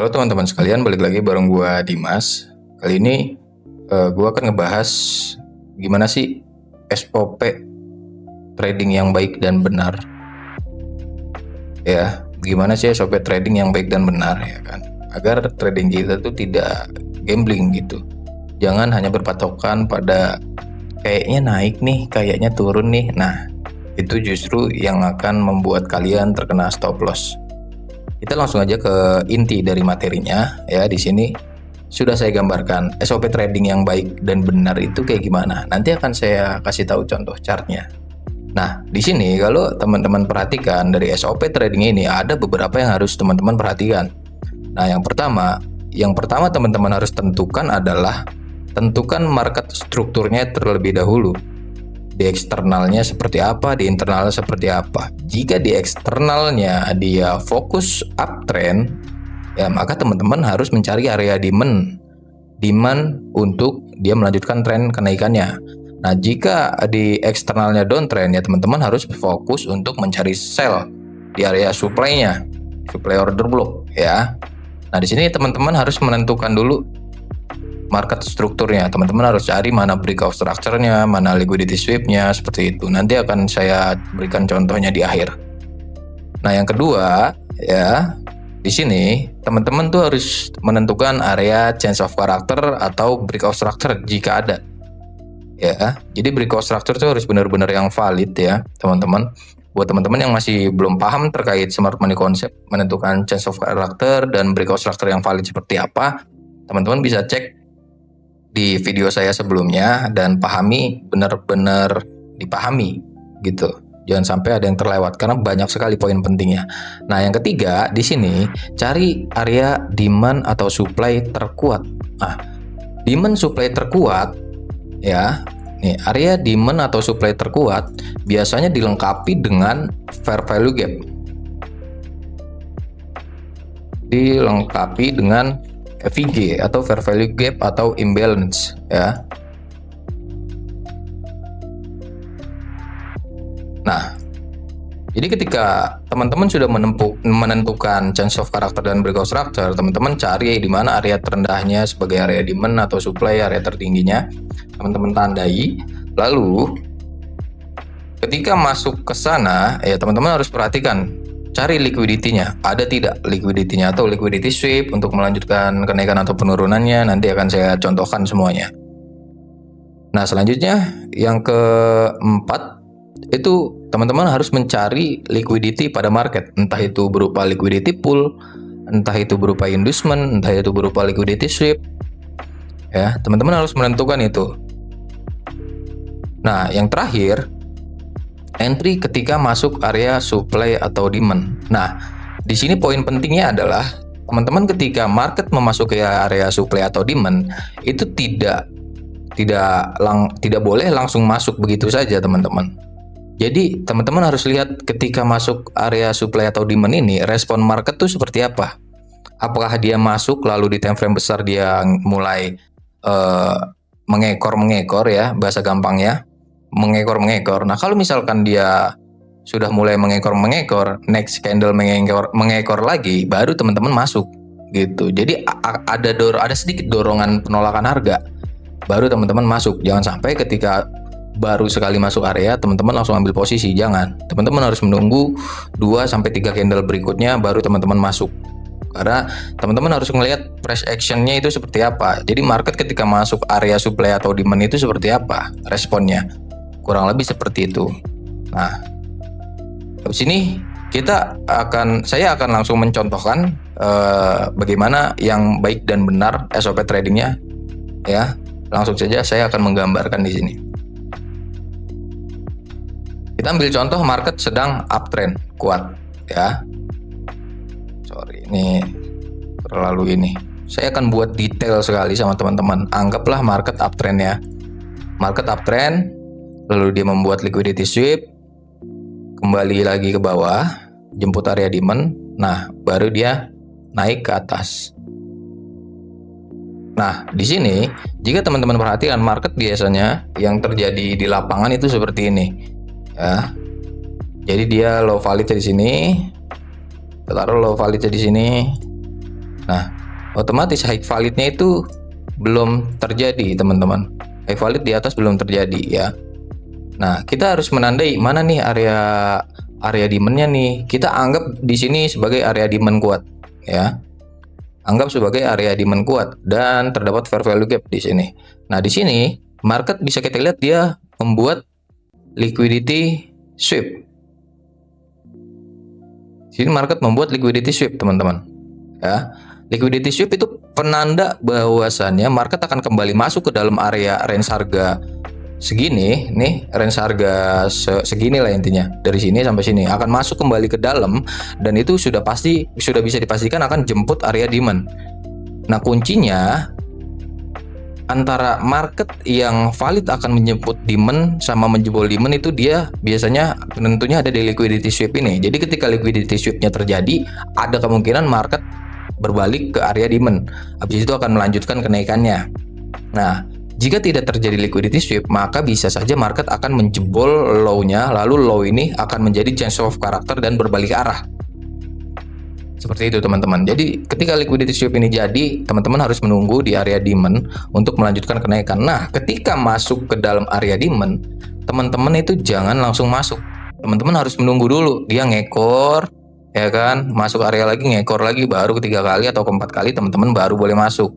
Halo teman-teman sekalian, balik lagi bareng gua Dimas. Kali ini gua akan ngebahas gimana sih SOP trading yang baik dan benar. Ya, gimana sih SOP trading yang baik dan benar ya kan? Agar trading kita tuh tidak gambling gitu. Jangan hanya berpatokan pada kayaknya naik nih, kayaknya turun nih. Nah, itu justru yang akan membuat kalian terkena stop loss. Kita langsung aja ke inti dari materinya ya. Di sini sudah saya gambarkan SOP trading yang baik dan benar itu kayak gimana. Nanti akan saya kasih tahu contoh chartnya. Nah, di sini kalau teman-teman perhatikan dari SOP trading ini ada beberapa yang harus teman-teman perhatikan. Nah, yang pertama teman-teman harus tentukan adalah tentukan market strukturnya terlebih dahulu. Di eksternalnya seperti apa, di internalnya seperti apa. Jika di eksternalnya dia fokus uptrend, ya maka teman-teman harus mencari area demand untuk dia melanjutkan tren kenaikannya. Nah, jika di eksternalnya downtrend, ya teman-teman harus fokus untuk mencari sell di area supply-nya, supply order block ya. Nah, di sini teman-teman harus menentukan dulu market strukturnya. Teman-teman harus cari mana breakout structure-nya, mana liquidity sweep-nya, seperti itu. Nanti akan saya berikan contohnya di akhir. Nah, yang kedua ya, di sini teman-teman tuh harus menentukan area change of character atau breakout structure jika ada. Ya, jadi breakout structure itu harus benar-benar yang valid ya, teman-teman. Buat teman-teman yang masih belum paham terkait smart money concept, menentukan change of character dan breakout structure yang valid seperti apa, teman-teman bisa cek di video saya sebelumnya dan pahami, benar-benar dipahami gitu. Jangan sampai ada yang terlewat karena banyak sekali poin pentingnya. Nah, yang ketiga di sini cari area demand atau supply terkuat. Nah, demand supply terkuat ya. Nih, area demand atau supply terkuat biasanya dilengkapi dengan fair value gap. Dilengkapi dengan FVG atau fair value gap atau imbalance ya. Nah, jadi ketika teman-teman sudah menentukan change of character dan breakout structure, teman-teman cari di mana area terendahnya sebagai area demand atau supply, area tertingginya teman-teman tandai. Lalu ketika masuk ke sana ya teman-teman harus perhatikan, cari liquidity-nya, ada tidak liquidity-nya atau liquidity sweep untuk melanjutkan kenaikan atau penurunannya. Nanti akan saya contohkan semuanya. Nah, selanjutnya yang keempat itu teman-teman harus mencari liquidity pada market, entah itu berupa liquidity pool, entah itu berupa inducement, entah itu berupa liquidity sweep. Ya, teman-teman harus menentukan itu. Nah, yang terakhir entry ketika masuk area supply atau demand. Nah, di sini poin pentingnya adalah teman-teman ketika market memasuki area supply atau demand itu tidak boleh langsung masuk begitu saja, teman-teman. Jadi, teman-teman harus lihat ketika masuk area supply atau demand ini respon market tuh seperti apa. Apakah dia masuk lalu di time frame besar dia mulai mengekor ya, bahasa gampangnya. Mengekor. Nah, kalau misalkan dia sudah mulai mengekor, next candle mengekor lagi, baru teman-teman masuk gitu. Jadi ada sedikit dorongan penolakan harga, baru teman-teman masuk. Jangan sampai ketika baru sekali masuk area teman-teman langsung ambil posisi, jangan. Teman-teman harus menunggu 2 sampai 3 candle berikutnya baru teman-teman masuk. Karena teman-teman harus melihat price action-nya itu seperti apa. Jadi market ketika masuk area supply atau demand itu seperti apa responnya. Kurang lebih seperti itu. Nah, habis ini saya akan langsung mencontohkan bagaimana yang baik dan benar SOP tradingnya ya. Langsung saja saya akan menggambarkan di sini. Kita ambil contoh market sedang uptrend kuat ya. Sorry, ini terlalu ini. Saya akan buat detail sekali sama teman-teman. Anggaplah market uptrend ya. Market uptrend, lalu dia membuat liquidity sweep, kembali lagi ke bawah, jemput area demand. Nah, baru dia naik ke atas. Nah, di sini jika teman-teman perhatikan market biasanya yang terjadi di lapangan itu seperti ini. Ya. Jadi dia low validnya di sini. Taruh low validnya di sini. Nah, otomatis high validnya itu belum terjadi, teman-teman. High valid di atas belum terjadi ya. Nah, kita harus menandai mana nih area demandnya nih. Kita anggap di sini sebagai area demand kuat ya. Anggap sebagai area demand kuat dan terdapat fair value gap di sini. Nah, di sini market bisa kita lihat dia membuat liquidity sweep. Sini market membuat liquidity sweep, teman-teman. Ya. Liquidity sweep itu penanda bahwasannya market akan kembali masuk ke dalam area range harga segini, nih range harga segini lah intinya, dari sini sampai sini akan masuk kembali ke dalam, dan itu sudah bisa dipastikan akan jemput area demand. Nah, kuncinya antara market yang valid akan menjemput demand sama menjebol demand itu dia biasanya tentunya ada di liquidity sweep ini. Jadi ketika liquidity sweepnya terjadi, ada kemungkinan market berbalik ke area demand. Habis itu akan melanjutkan kenaikannya. Nah, jika tidak terjadi liquidity sweep, maka bisa saja market akan menjebol low-nya, lalu low ini akan menjadi change of character dan berbalik arah. Seperti itu, teman-teman. Jadi ketika liquidity sweep ini jadi, teman-teman harus menunggu di area demand untuk melanjutkan kenaikan. Nah, ketika masuk ke dalam area demand, teman-teman itu jangan langsung masuk. Teman-teman harus menunggu dulu dia ngekor, ya kan, masuk area lagi, ngekor lagi, baru ketiga kali atau keempat kali teman-teman baru boleh masuk.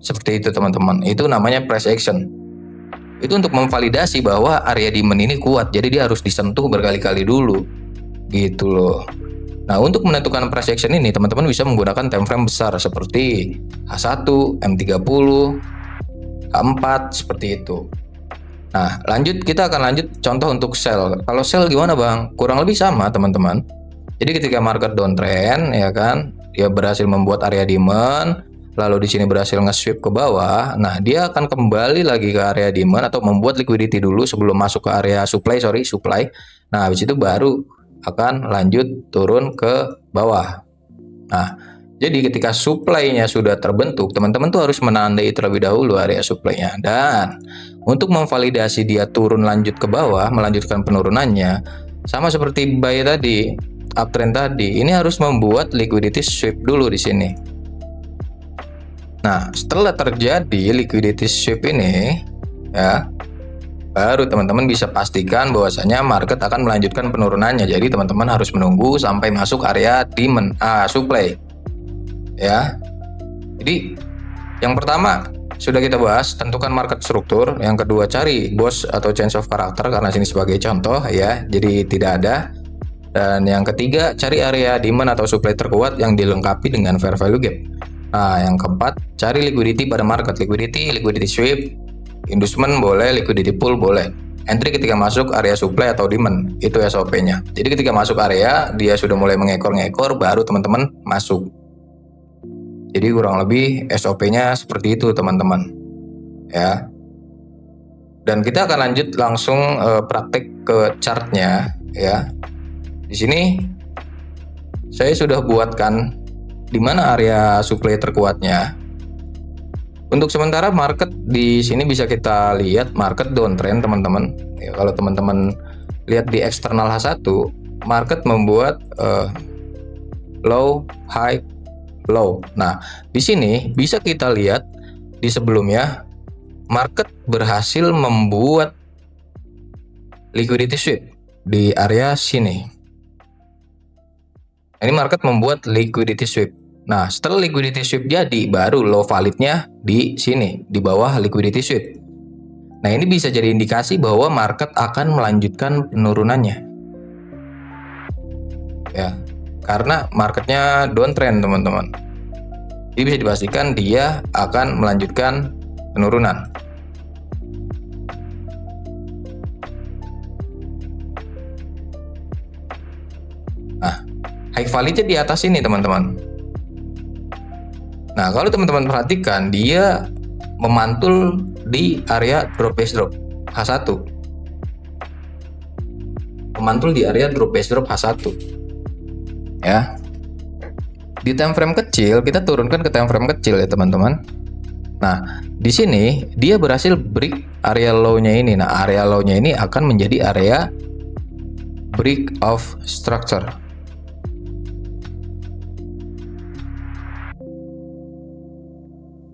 Seperti itu, teman-teman. Itu namanya price action. Itu untuk memvalidasi bahwa area demand ini kuat, jadi dia harus disentuh berkali-kali dulu, gitu loh. Nah, untuk menentukan price action ini teman-teman bisa menggunakan time frame besar seperti H1, M30, H4 seperti itu. Nah, kita akan lanjut contoh untuk sell. Kalau sell gimana, Bang? Kurang lebih sama, teman-teman. Jadi ketika market downtrend, ya kan, dia berhasil membuat area demand, lalu di sini berhasil nge-sweep ke bawah. Nah, dia akan kembali lagi ke area demand atau membuat liquidity dulu sebelum masuk ke area supply. Nah, habis itu baru akan lanjut turun ke bawah. Nah, jadi ketika supply-nya sudah terbentuk, teman-teman tuh harus menandai terlebih dahulu area supply-nya. Dan untuk memvalidasi dia turun lanjut ke bawah, melanjutkan penurunannya, sama seperti buy tadi, uptrend tadi, ini harus membuat liquidity sweep dulu di sini. Nah, setelah terjadi liquidity sweep ini, ya, baru teman-teman bisa pastikan bahwasanya market akan melanjutkan penurunannya. Jadi teman-teman harus menunggu sampai masuk area demand, supply. Ya. Jadi yang pertama sudah kita bahas, tentukan market struktur. Yang kedua, cari boss atau change of character karena sini sebagai contoh ya. Jadi tidak ada. Dan yang ketiga, cari area demand atau supply terkuat yang dilengkapi dengan fair value gap. Nah, yang keempat, cari liquidity pada market. Liquidity sweep, inducement boleh, liquidity pool boleh. Entry ketika masuk area supply atau demand, itu SOP-nya. Jadi ketika masuk area, dia sudah mulai mengekor, baru teman-teman masuk. Jadi kurang lebih SOP-nya seperti itu, teman-teman. Ya. Dan kita akan lanjut langsung praktek ke chartnya, ya. Di sini saya sudah buatkan di mana area supply terkuatnya. Untuk sementara market di sini bisa kita lihat market downtrend, teman-teman. Ya, kalau teman-teman lihat di eksternal H1, market membuat low, high, low. Nah, di sini bisa kita lihat di sebelumnya market berhasil membuat liquidity sweep di area sini. Ini market membuat liquidity sweep. Nah, setelah liquidity sweep jadi, baru low validnya di sini, di bawah liquidity sweep. Nah, ini bisa jadi indikasi bahwa market akan melanjutkan penurunannya. Ya, karena marketnya downtrend, teman-teman. Jadi bisa dipastikan dia akan melanjutkan penurunan. Nah, high validnya di atas ini, teman-teman. Nah, kalau teman-teman perhatikan, dia memantul di area drop base drop H1. Memantul di area drop base drop H1. Ya. Di time frame kecil, kita turunkan ke time frame kecil ya, teman-teman. Nah, di sini dia berhasil break area low-nya ini. Nah, area low-nya ini akan menjadi area break of structure.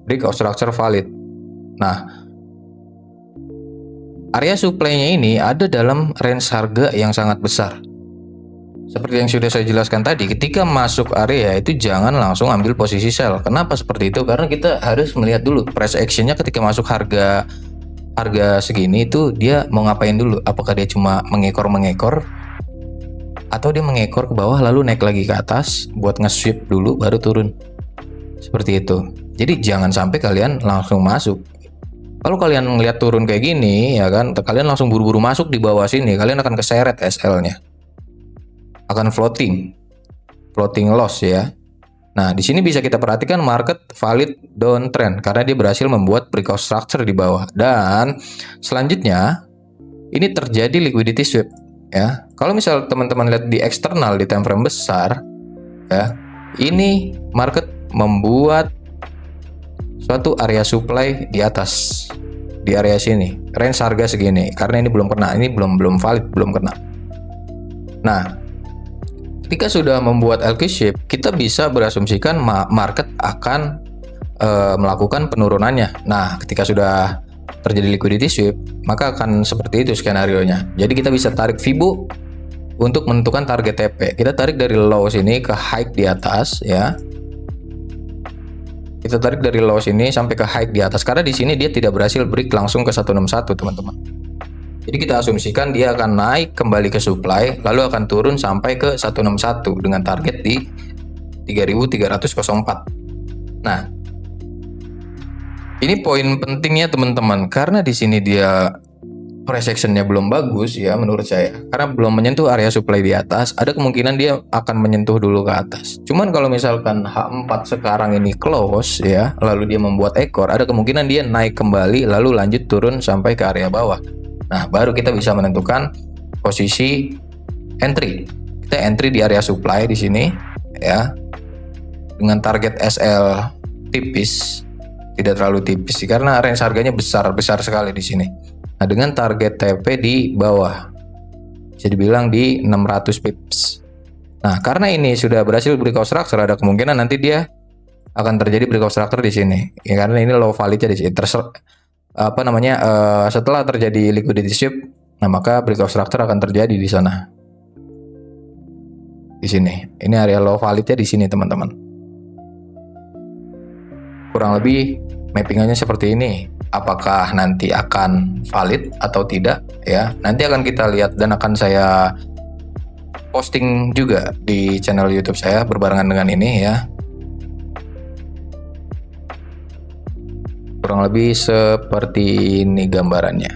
break of structure valid. Nah, area supply-nya ini ada dalam range harga yang sangat besar. Seperti yang sudah saya jelaskan tadi, ketika masuk area itu jangan langsung ambil posisi sell. Kenapa seperti itu? Karena kita harus melihat dulu price action-nya ketika masuk harga segini itu dia mau ngapain dulu. Apakah dia cuma mengekor atau dia mengekor ke bawah lalu naik lagi ke atas buat nge-sweep dulu baru turun. Seperti itu. Jadi jangan sampai kalian langsung masuk. Kalau kalian melihat turun kayak gini ya kan, kalian langsung buru-buru masuk di bawah sini, kalian akan keseret SL-nya. Akan floating loss ya. Nah, di sini bisa kita perhatikan market valid downtrend karena dia berhasil membuat breakout structure di bawah. Dan selanjutnya ini terjadi liquidity sweep ya. Kalau misal teman-teman lihat di eksternal di time frame besar ya, ini market membuat suatu area supply di atas, di area sini, range harga segini. Karena ini belum kena, ini belum valid, belum kena. Nah, ketika sudah membuat LQ shape, kita bisa berasumsikan market akan melakukan penurunannya. Nah, ketika sudah terjadi liquidity sweep, maka akan seperti itu skenario-nya. Jadi kita bisa tarik Fibo untuk menentukan target TP. Kita tarik dari low sini ke high di atas ya. Kita tarik dari low sini sampai ke high di atas karena di sini dia tidak berhasil break langsung ke 161, teman-teman. Jadi kita asumsikan dia akan naik kembali ke supply lalu akan turun sampai ke 161 dengan target di 3304. Nah, ini poin pentingnya teman-teman karena di sini dia price action-nya belum bagus ya menurut saya. Karena belum menyentuh area supply di atas, ada kemungkinan dia akan menyentuh dulu ke atas. Cuman kalau misalkan H4 sekarang ini close ya, lalu dia membuat ekor, ada kemungkinan dia naik kembali lalu lanjut turun sampai ke area bawah. Nah, baru kita bisa menentukan posisi entry. Kita entry di area supply di sini ya. Dengan target SL tipis, tidak terlalu tipis karena range harganya besar sekali di sini. Nah, dengan target TP di bawah, bisa dibilang di 600 pips. Nah, karena ini sudah berhasil breakout structure, ada kemungkinan nanti dia akan terjadi breakout structure di sini. Ya, karena ini low validnya di sini. Setelah terjadi liquidity sweep, nah maka breakout structure akan terjadi di sana. Di sini. Ini area low validnya di sini, teman-teman. Kurang lebih mappingannya seperti ini. Apakah nanti akan valid atau tidak ya, nanti akan kita lihat dan akan saya posting juga di channel YouTube saya berbarengan dengan ini ya. Kurang lebih seperti ini gambarannya.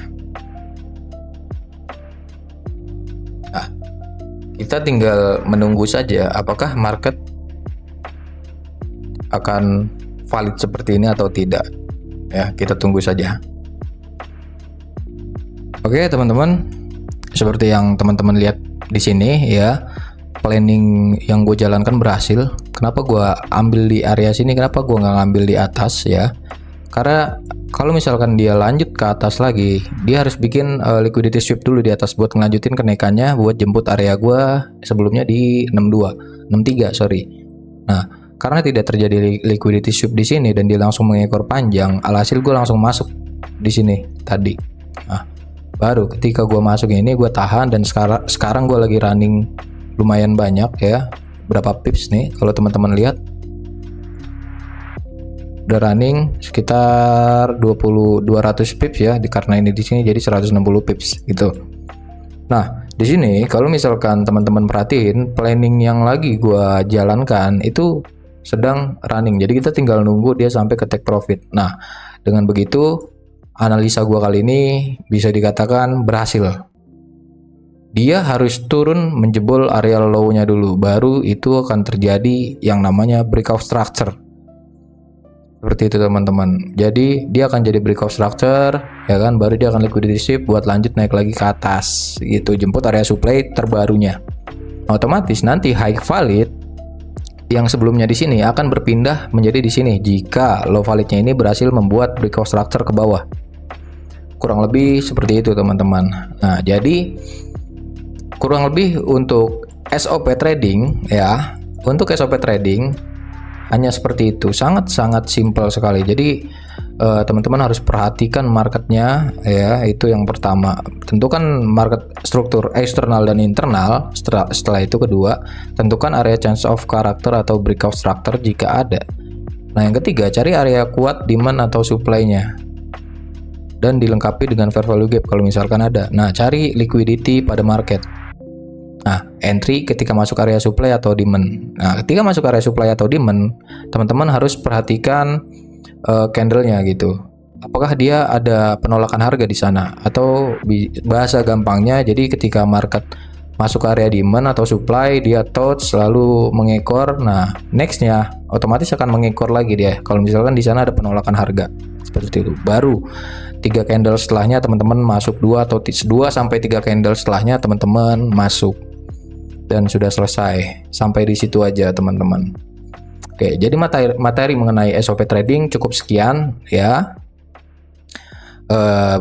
Nah, kita tinggal menunggu saja apakah market akan valid seperti ini atau tidak. Ya, kita tunggu saja. Oke, teman-teman. Seperti yang teman-teman lihat di sini ya, planning yang gue jalankan berhasil. Kenapa gue ambil di area sini? Kenapa gue nggak ngambil di atas ya? Karena kalau misalkan dia lanjut ke atas lagi, dia harus bikin liquidity sweep dulu di atas buat ngelanjutin kenaikannya, buat jemput area gue sebelumnya di 63, sorry. Nah, karena tidak terjadi liquidity sweep di sini dan dia langsung mengekor panjang, alhasil gue langsung masuk di sini tadi. Nah, baru ketika gue masuk ini gue tahan dan sekarang gue lagi running lumayan banyak ya, berapa pips nih kalau teman-teman lihat, udah running sekitar 200 pips ya, karena ini di sini jadi 160 pips gitu. Nah, di sini kalau misalkan teman-teman perhatiin planning yang lagi gue jalankan itu sedang running, jadi kita tinggal nunggu dia sampai ke take profit. Nah, dengan begitu analisa gua kali ini bisa dikatakan berhasil. Dia harus turun menjebol area low-nya dulu, baru itu akan terjadi yang namanya breakout structure. Seperti itu teman-teman. Jadi dia akan jadi breakout structure ya kan, baru dia akan liquidity sweep buat lanjut naik lagi ke atas gitu, jemput area supply terbarunya. Otomatis nanti high valid yang sebelumnya di sini akan berpindah menjadi di sini jika low validnya ini berhasil membuat breakout structure ke bawah. Kurang lebih seperti itu teman-teman. Nah, jadi kurang lebih untuk SOP trading ya. Untuk SOP trading Hanya seperti itu, sangat-sangat simpel sekali. Jadi teman-teman harus perhatikan marketnya ya, itu yang pertama. Tentukan market struktur eksternal dan internal. Setelah itu kedua, tentukan area change of character atau breakout structure jika ada. Nah yang ketiga, cari area kuat demand atau supply-nya dan dilengkapi dengan fair value gap kalau misalkan ada. Nah cari liquidity pada market. Nah, entry ketika masuk area supply atau demand. Nah, ketika masuk area supply atau demand, teman-teman harus perhatikan candlenya gitu. Apakah dia ada penolakan harga di sana? Atau bahasa gampangnya, jadi ketika market masuk area demand atau supply, dia touch lalu mengekor. Nah, nextnya otomatis akan mengekor lagi dia. Kalau misalkan di sana ada penolakan harga seperti itu, baru 3 candle setelahnya teman-teman masuk 2 atau 2 sampai 3 candle setelahnya teman-teman masuk. Dan sudah selesai, sampai di situ aja teman-teman. Oke, jadi materi mengenai SOP trading cukup sekian ya.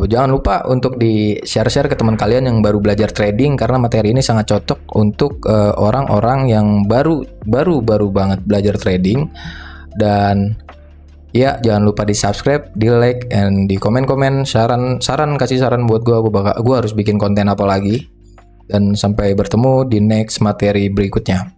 Jangan lupa untuk di share-share ke teman kalian yang baru belajar trading, karena materi ini sangat cocok untuk orang-orang yang baru banget belajar trading. Dan ya jangan lupa di subscribe, di like, and di komen-komen kasih saran buat gue harus bikin konten apa lagi. Dan sampai bertemu di next materi berikutnya.